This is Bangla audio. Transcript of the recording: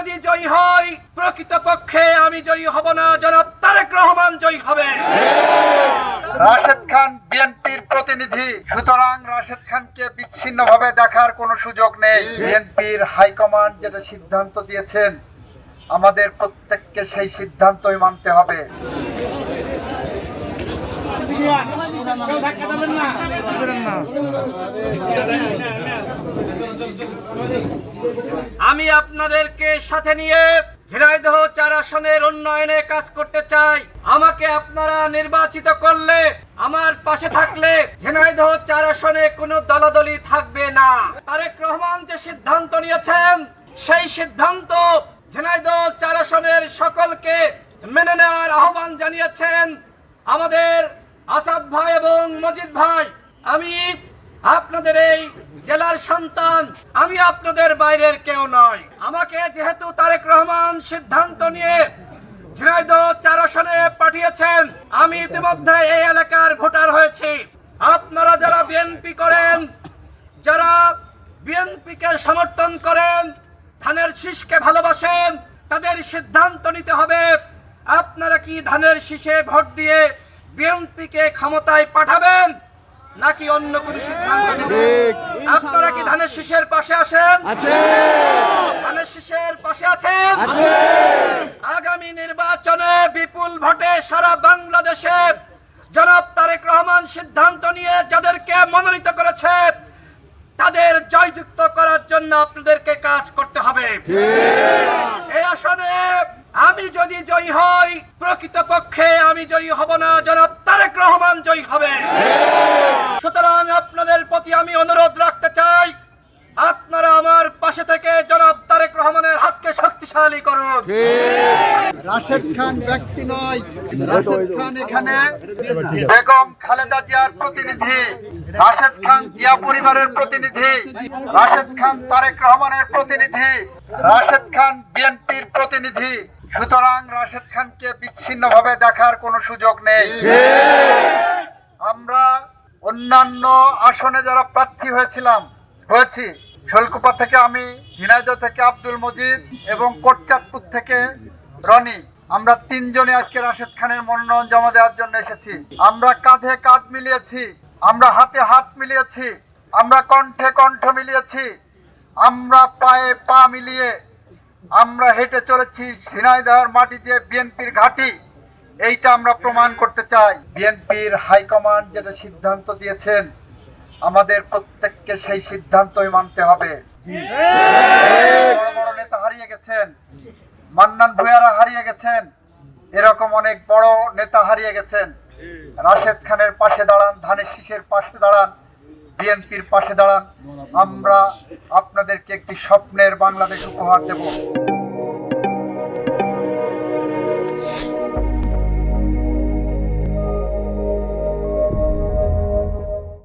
যদি জয়ী হই, প্রকৃতপক্ষে আমি জয়ী হব না, জনাব তারেক রহমান জয়ী হবে। রাশেদ খান বিএনপির প্রতিনিধি, সুতরাং রাশেদ খানকে বিচ্ছিন্নভাবে দেখার কোনো সুযোগ নেই। বিএনপির হাইকমান্ড যেটা সিদ্ধান্ত দিয়েছেন, আমাদের প্রত্যেককে সেই সিদ্ধান্তই মানতে হবে। আমি আপনাদেরকে সাথে নিয়ে ঝিনাইদহ 4 আসনের উন্নয়নে কাজ করতে চাই। আমাকে আপনারা নির্বাচিত করলে, আমার পাশে থাকলে ঝিনাইদহ 4 আসনে কোনো দলাদলি থাকবে না। তারেক রহমান যে সিদ্ধান্ত নিয়েছেন, সেই সিদ্ধান্ত ঝিনাইদহ 4 আসনের সকলকে মেনে নেওয়ার আহ্বান জানিয়েছেন আমাদের আসাদ ভাই এবং মজিদ ভাই। আমি আপনাদের এই জেলার সন্তান, আমি আপনাদের বাইরের কেউ নয়। আমাকে যেহেতু তারেক রহমান সিদ্ধান্ত নিয়ে ঝিনাইদহ 4 আসনে পাঠিয়েছেন, আমি ইতিমধ্যে এই এলাকার ভোটার হয়েছি। আপনারা যারা বিএনপি করেন, যারা বিএনপিকে সমর্থন করেন, ধানের শীষকে ভালোবাসেন, তাদের সিদ্ধান্ত নিতে হবে আপনারা কি ধানের শীষে ভোট দিয়ে বিএনপিকে ক্ষমতায় পাঠাবেন নাকি অন্য কোনো সিদ্ধান্ত নেবেন। আপনারা কি ধানের শীষের পাশে আছেন? ধানের শীষের পাশে আছেন? আগামী নির্বাচনে বিপুল ভোটে সারা বাংলাদেশে জনাব তারেক রহমান সিদ্ধান্ত নিয়ে যাদেরকে মনোনীত করেছে, তাদের জয়যুক্ত করার জন্য আপনাদেরকে কাজ করতে হবে। এই আসনে আমি যদি জয়ী হই, প্রকৃতপক্ষে আমি জয়ী হব না, জনাব তারেক রহমান জয়ী হবে। সুতরাং আপনাদের প্রতি আমি অনুরোধ রাখতে চাই, আপনারা আমার পাশে থেকে জনাব তারেক রহমানের হাতকে শক্তিশালী করুন। রাশেদ খান ব্যক্তি নয়, রাশেদ খান এখানে বেগম খালেদা জিয়ার প্রতিনিধি, রাশেদ খান জিয়া পরিবারের প্রতিনিধি, রাশেদ খান তারেক রহমানের প্রতিনিধি, রাশেদ খান বিএনপির প্রতিনিধি। সুতরাং রাশেদ খানকে বিচ্ছিন্নভাবে দেখার কোনো সুযোগ নেই। আমরা অন্যান্য আসনে যারা প্রার্থী হয়েছি, শৈলকুপা থেকে আমি, ঝিনাইদহ থেকে আব্দুল মজিদ এবং কোটচাঁদপুর থেকে রনি, আমরা 3 জনে আজকে রাশেদ খানের মনোনয়ন জমা দেওয়ার জন্য এসেছি। আমরা কাঁধে কাঁধ মিলিয়েছি, আমরা হাতে হাত মিলিয়েছি, আমরা কণ্ঠে কণ্ঠ মিলিয়েছি, আমরা পায়ে পা মিলিয়ে আমরা হেঁটে চলেছি ঝিনাইদহের মাটি যে বিএনপির ঘাঁটি, এইটা আমরা প্রমাণ করতে চাই। বিএনপির হাইকমান্ড যেটা সিদ্ধান্ত দিয়েছেন, আমাদের প্রত্যেককে সেই সিদ্ধান্তই মানতে হবে। বড় বড় নেতা হারিয়ে গেছেন, মান্নান ভূঁইয়ারা হারিয়ে গেছেন, এরকম অনেক বড় নেতা হারিয়ে গেছেন। রাশেদ খানের পাশে দাঁড়ান, ধানের শীষের পাশে দাঁড়ান, বিএনপির পাশে দাঁড়ান। আমরা আপনাদেরকে একটি স্বপ্নের বাংলাদেশ উপহার দেব।